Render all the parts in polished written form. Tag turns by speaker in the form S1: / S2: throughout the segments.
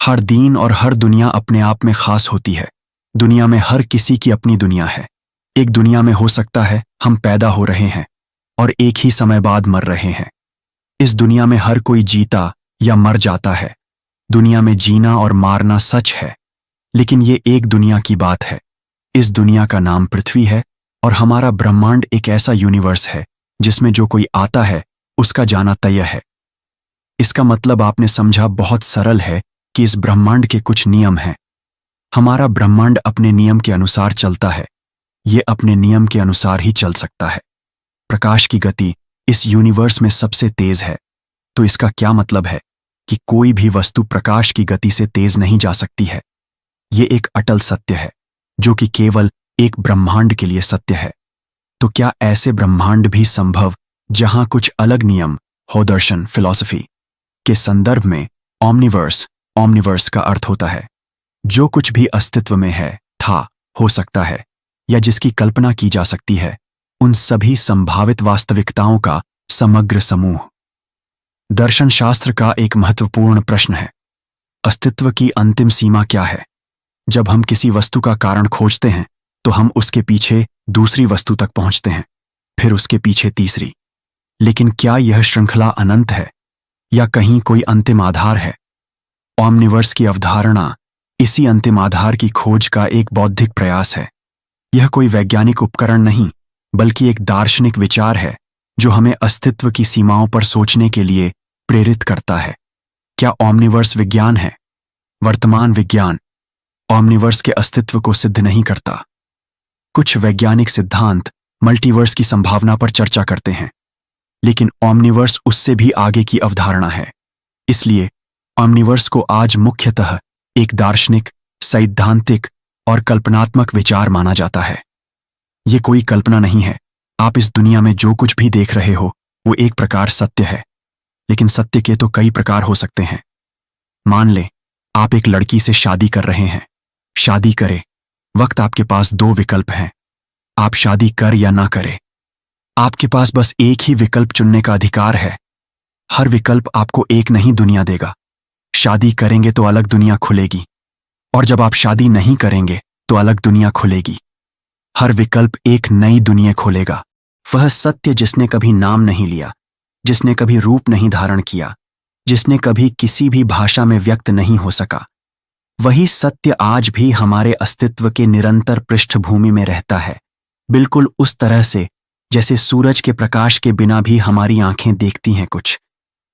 S1: हर दीन और हर दुनिया अपने आप में खास होती है। दुनिया में हर किसी की अपनी दुनिया है। एक दुनिया में हो सकता है हम पैदा हो रहे हैं और एक ही समय बाद मर रहे हैं। इस दुनिया में हर कोई जीता या मर जाता है। दुनिया में जीना और मारना सच है, लेकिन ये एक दुनिया की बात है। इस दुनिया का नाम पृथ्वी है और हमारा ब्रह्मांड एक ऐसा यूनिवर्स है जिसमें जो कोई आता है उसका जाना तय है। इसका मतलब आपने समझा बहुत सरल है कि इस ब्रह्मांड के कुछ नियम हैं। हमारा ब्रह्मांड अपने नियम के अनुसार चलता है। ये अपने नियम के अनुसार ही चल सकता है। प्रकाश की गति इस यूनिवर्स में सबसे तेज है, तो इसका क्या मतलब है कि कोई भी वस्तु प्रकाश की गति से तेज नहीं जा सकती है। ये एक अटल सत्य है जो कि केवल एक ब्रह्मांड के लिए सत्य है। तो क्या ऐसे ब्रह्मांड भी संभव जहां कुछ अलग नियम हो? दर्शन फिलॉसफी के संदर्भ में ओमनिवर्स का अर्थ होता है जो कुछ भी अस्तित्व में है, था, हो सकता है या जिसकी कल्पना की जा सकती है, उन सभी संभावित वास्तविकताओं का समग्र समूह। दर्शन शास्त्र का एक महत्वपूर्ण प्रश्न है, अस्तित्व की अंतिम सीमा क्या है? जब हम किसी वस्तु का कारण खोजते हैं तो हम उसके पीछे दूसरी वस्तु तक पहुंचते हैं, फिर उसके पीछे तीसरी। लेकिन क्या यह श्रृंखला अनंत है या कहीं कोई अंतिम आधार है? ओमनिवर्स की अवधारणा इसी अंतिम आधार की खोज का एक बौद्धिक प्रयास है। यह कोई वैज्ञानिक उपकरण नहीं, बल्कि एक दार्शनिक विचार है जो हमें अस्तित्व की सीमाओं पर सोचने के लिए प्रेरित करता है। क्या ओमनिवर्स विज्ञान है? वर्तमान विज्ञान ओमनिवर्स के अस्तित्व को सिद्ध नहीं करता। कुछ वैज्ञानिक सिद्धांत मल्टीवर्स की संभावना पर चर्चा करते हैं, लेकिन ओमनिवर्स उससे भी आगे की अवधारणा है। इसलिए ओमनिवर्स को आज मुख्यतः एक दार्शनिक, सैद्धांतिक और कल्पनात्मक विचार माना जाता है। ये कोई कल्पना नहीं है। आप इस दुनिया में जो कुछ भी देख रहे हो वो एक प्रकार सत्य है, लेकिन सत्य के तो कई प्रकार हो सकते हैं। मान लें आप एक लड़की से शादी कर रहे हैं। शादी करें। वक्त आपके पास दो विकल्प हैं, आप शादी कर या ना करें। आपके पास बस एक ही विकल्प चुनने का अधिकार है। हर विकल्प आपको एक नहीं दुनिया देगा। शादी करेंगे तो अलग दुनिया खुलेगी, और जब आप शादी नहीं करेंगे तो अलग दुनिया खुलेगी। हर विकल्प एक नई दुनिया खोलेगा। वह सत्य जिसने कभी नाम नहीं लिया, जिसने कभी रूप नहीं धारण किया, जिसने कभी किसी भी भाषा में व्यक्त नहीं हो सका, वही सत्य आज भी हमारे अस्तित्व के निरंतर पृष्ठभूमि में रहता है। बिल्कुल उस तरह से जैसे सूरज के प्रकाश के बिना भी हमारी आंखें देखती हैं कुछ,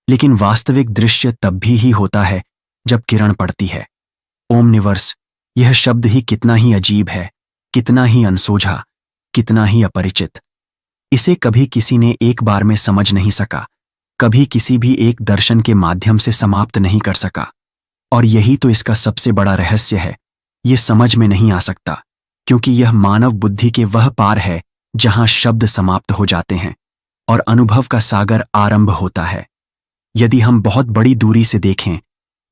S1: लेकिन वास्तविक दृश्य तब भी ही होता है जब किरण पड़ती है। ओमनिवर्स, यह शब्द ही कितना ही अजीब है, कितना ही अनसोझा, कितना ही अपरिचित। इसे कभी किसी ने एक बार में समझ नहीं सका, कभी किसी भी एक दर्शन के माध्यम से समाप्त नहीं कर सका। और यही तो इसका सबसे बड़ा रहस्य है। ये समझ में नहीं आ सकता, क्योंकि यह मानव बुद्धि के वह पार है जहां शब्द समाप्त हो जाते हैं और अनुभव का सागर आरंभ होता है। यदि हम बहुत बड़ी दूरी से देखें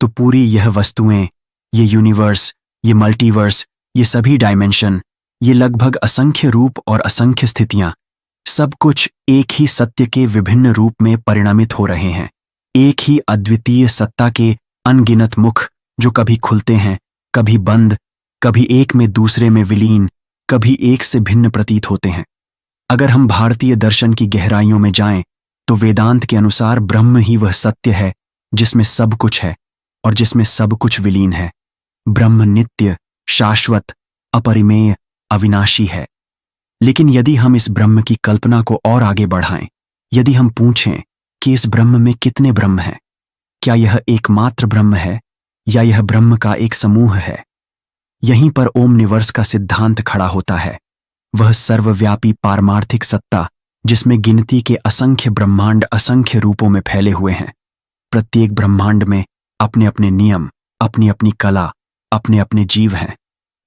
S1: तो पूरी यह वस्तुएं, ये यूनिवर्स, ये मल्टीवर्स, ये सभी डायमेंशन, ये लगभग असंख्य रूप और असंख्य स्थितियां, सब कुछ एक ही सत्य के विभिन्न रूप में परिणमित हो रहे हैं। एक ही अद्वितीय सत्ता के अनगिनत मुख जो कभी खुलते हैं, कभी बंद, कभी एक में दूसरे में विलीन, कभी एक से भिन्न प्रतीत होते हैं। अगर हम भारतीय दर्शन की गहराइयों में जाएं तो वेदांत के अनुसार ब्रह्म ही वह सत्य है जिसमें सब कुछ है और जिसमें सब कुछ विलीन है। ब्रह्म नित्य, शाश्वत, अपरिमेय, अविनाशी है। लेकिन यदि हम इस ब्रह्म की कल्पना को और आगे बढ़ाएं, यदि हम पूछें कि इस ब्रह्म में कितने ब्रह्म हैं, क्या यह एकमात्र ब्रह्म है या यह ब्रह्म का एक समूह है, यहीं पर ओमनिवर्स का सिद्धांत खड़ा होता है। वह सर्वव्यापी पारमार्थिक सत्ता जिसमें गिनती के असंख्य ब्रह्मांड असंख्य रूपों में फैले हुए हैं। प्रत्येक ब्रह्मांड में अपने अपने नियम, अपनी अपनी कला, अपने अपने जीव हैं,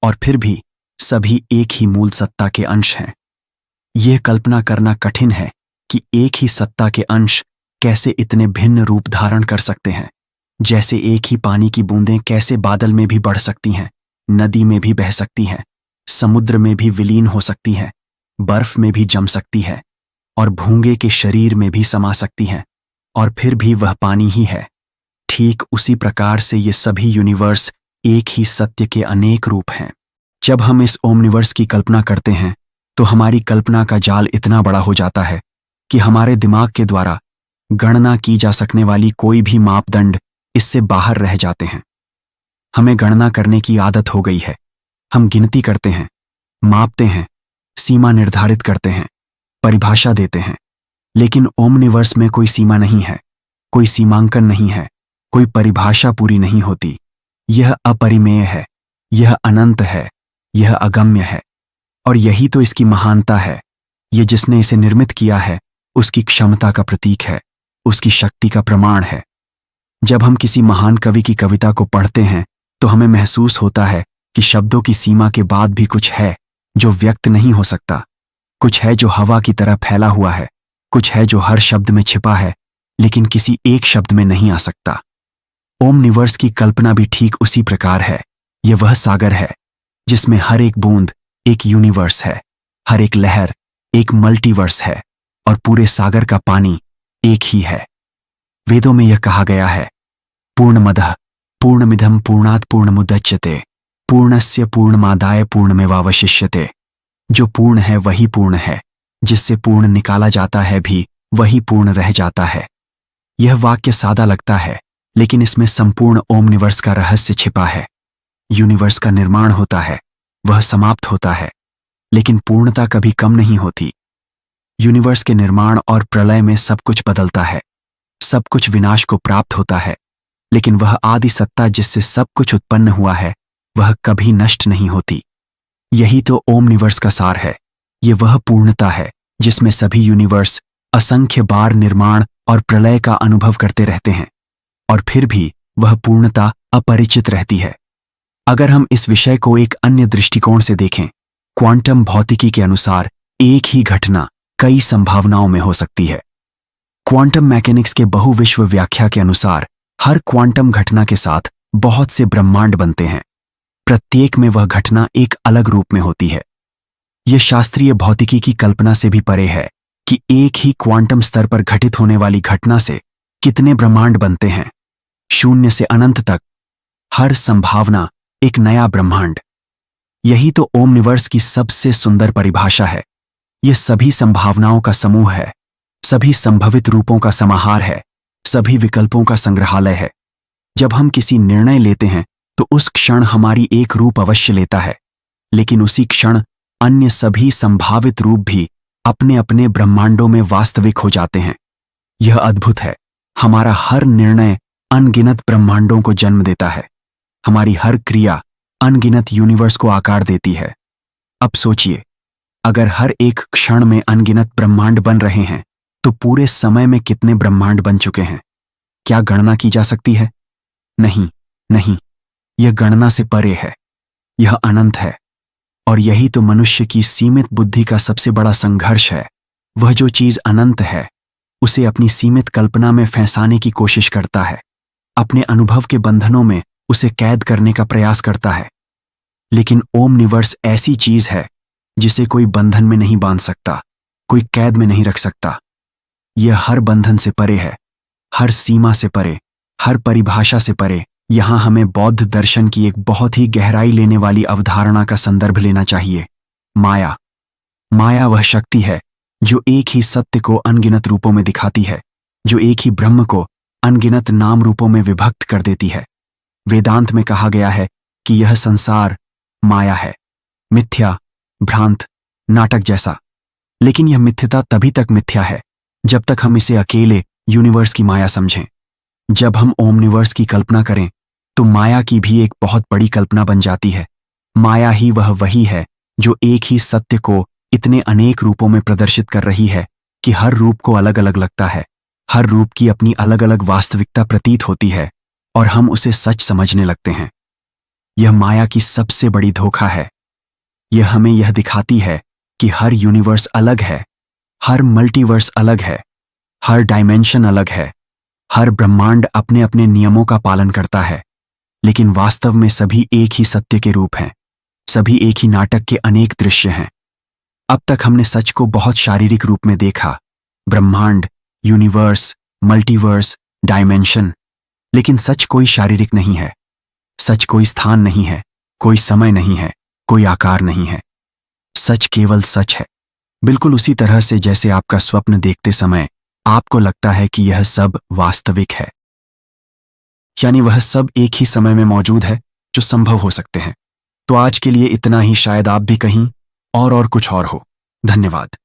S1: और फिर भी सभी एक ही मूल सत्ता के अंश हैं। यह कल्पना करना कठिन है कि एक ही सत्ता के अंश कैसे इतने भिन्न रूप धारण कर सकते हैं। जैसे एक ही पानी की बूंदें कैसे बादल में भी बढ़ सकती हैं, नदी में भी बह सकती हैं, समुद्र में भी विलीन हो सकती हैं, बर्फ में भी जम सकती है और भूंगे के शरीर में भी समा सकती हैं, और फिर भी वह पानी ही है। ठीक उसी प्रकार से ये सभी यूनिवर्स एक ही सत्य के अनेक रूप हैं। जब हम इस ओमनिवर्स की कल्पना करते हैं तो हमारी कल्पना का जाल इतना बड़ा हो जाता है कि हमारे दिमाग के द्वारा गणना की जा सकने वाली कोई भी मापदंड इससे बाहर रह जाते हैं। हमें गणना करने की आदत हो गई है। हम गिनती करते हैं, मापते हैं, सीमा निर्धारित करते हैं, परिभाषा देते हैं, लेकिन ओमनिवर्स में कोई सीमा नहीं है, कोई सीमांकन नहीं है, कोई परिभाषा पूरी नहीं होती। यह अपरिमेय है, यह अनंत है, यह अगम्य है, और यही तो इसकी महानता है। यह जिसने इसे निर्मित किया है उसकी क्षमता का प्रतीक है, उसकी शक्ति का प्रमाण है। जब हम किसी महान कवि की कविता को पढ़ते हैं तो हमें महसूस होता है कि शब्दों की सीमा के बाद भी कुछ है जो व्यक्त नहीं हो सकता, कुछ है जो हवा की तरह फैला हुआ है, कुछ है जो हर शब्द में छिपा है लेकिन किसी एक शब्द में नहीं आ सकता। ओमनिवर्स की कल्पना भी ठीक उसी प्रकार है। यह वह सागर है जिसमें हर एक बूंद एक यूनिवर्स है, हर एक लहर एक मल्टीवर्स है, और पूरे सागर का पानी एक ही है। वेदों में यह कहा गया है, पूर्णमदः पूर्णमिदं पूर्णात् पूर्णमुदच्यते पूर्णस्य पूर्णमादाय पूर्णमेवावशिष्यते। जो पूर्ण है वही पूर्ण है, जिससे पूर्ण निकाला जाता है भी वही पूर्ण रह जाता है। यह वाक्य सादा लगता है लेकिन इसमें संपूर्ण ओमनिवर्स का रहस्य छिपा है। यूनिवर्स का निर्माण होता है, वह समाप्त होता है, लेकिन पूर्णता कभी कम नहीं होती। यूनिवर्स के निर्माण और प्रलय में सब कुछ बदलता है, सब कुछ विनाश को प्राप्त होता है, लेकिन वह आदि सत्ता जिससे सब कुछ उत्पन्न हुआ है वह कभी नष्ट नहीं होती। यही तो ओमनिवर्स का सार है। यह वह पूर्णता है जिसमें सभी यूनिवर्स असंख्य बार निर्माण और प्रलय का अनुभव करते रहते हैं, और फिर भी वह पूर्णता अपरिचित रहती है। अगर हम इस विषय को एक अन्य दृष्टिकोण से देखें, क्वांटम भौतिकी के अनुसार एक ही घटना कई संभावनाओं में हो सकती है। क्वांटम मैकेनिक्स के बहुविश्व व्याख्या के अनुसार हर क्वांटम घटना के साथ बहुत से ब्रह्मांड बनते हैं। प्रत्येक में वह घटना एक अलग रूप में होती है। यह शास्त्रीय भौतिकी की कल्पना से भी परे है कि एक ही क्वांटम स्तर पर घटित होने वाली घटना से कितने ब्रह्मांड बनते हैं। शून्य से अनंत तक हर संभावना एक नया ब्रह्मांड। यही तो ओमनिवर्स की सबसे सुंदर परिभाषा है। यह सभी संभावनाओं का समूह है, सभी संभवित रूपों का समाहार है, सभी विकल्पों का संग्रहालय है। जब हम किसी निर्णय लेते हैं तो उस क्षण हमारी एक रूप अवश्य लेता है, लेकिन उसी क्षण अन्य सभी संभावित रूप भी अपने अपने ब्रह्मांडों में वास्तविक हो जाते हैं। यह अद्भुत है। हमारा हर निर्णय अनगिनत ब्रह्मांडों को जन्म देता है। हमारी हर क्रिया अनगिनत यूनिवर्स को आकार देती है। अब सोचिए, अगर हर एक क्षण में अनगिनत ब्रह्मांड बन रहे हैं तो पूरे समय में कितने ब्रह्मांड बन चुके हैं? क्या गणना की जा सकती है? नहीं, नहीं, यह गणना से परे है। यह अनंत है, और यही तो मनुष्य की सीमित बुद्धि का सबसे बड़ा संघर्ष है। वह जो चीज अनंत है उसे अपनी सीमित कल्पना में फंसाने की कोशिश करता है, अपने अनुभव के बंधनों में उसे कैद करने का प्रयास करता है। लेकिन ओमनिवर्स ऐसी चीज है जिसे कोई बंधन में नहीं बांध सकता, कोई कैद में नहीं रख सकता। यह हर बंधन से परे है, हर सीमा से परे, हर परिभाषा से परे। यहां हमें बौद्ध दर्शन की एक बहुत ही गहराई लेने वाली अवधारणा का संदर्भ लेना चाहिए, माया। माया वह शक्ति है जो एक ही सत्य को अनगिनत रूपों में दिखाती है, जो एक ही ब्रह्म को अनगिनत नाम रूपों में विभक्त कर देती है। वेदांत में कहा गया है कि यह संसार माया है, मिथ्या, भ्रांत, नाटक जैसा। लेकिन यह मिथ्यता तभी तक मिथ्या है जब तक हम इसे अकेले यूनिवर्स की माया समझें। जब हम ओमनिवर्स की कल्पना करें तो माया की भी एक बहुत बड़ी कल्पना बन जाती है। माया ही वही है जो एक ही सत्य को इतने अनेक रूपों में प्रदर्शित कर रही है कि हर रूप को अलग अलग लगता है, हर रूप की अपनी अलग अलग वास्तविकता प्रतीत होती है, और हम उसे सच समझने लगते हैं। यह माया की सबसे बड़ी धोखा है। यह हमें यह दिखाती है कि हर यूनिवर्स अलग है, हर मल्टीवर्स अलग है, हर डायमेंशन अलग है, हर ब्रह्मांड अपने अपने नियमों का पालन करता है, लेकिन वास्तव में सभी एक ही सत्य के रूप हैं, सभी एक ही नाटक के अनेक दृश्य हैं। अब तक हमने सच को बहुत शारीरिक रूप में देखा, ब्रह्मांड, यूनिवर्स, मल्टीवर्स, डायमेंशन। लेकिन सच कोई शारीरिक नहीं है, सच कोई स्थान नहीं है, कोई समय नहीं है, कोई आकार नहीं है। सच केवल सच है, बिल्कुल उसी तरह से जैसे आपका स्वप्न देखते समय आपको लगता है कि यह सब वास्तविक है, यानी वह सब एक ही समय में मौजूद है जो संभव हो सकते हैं। तो आज के लिए इतना ही, शायद आप भी कहीं और कुछ और हो। धन्यवाद।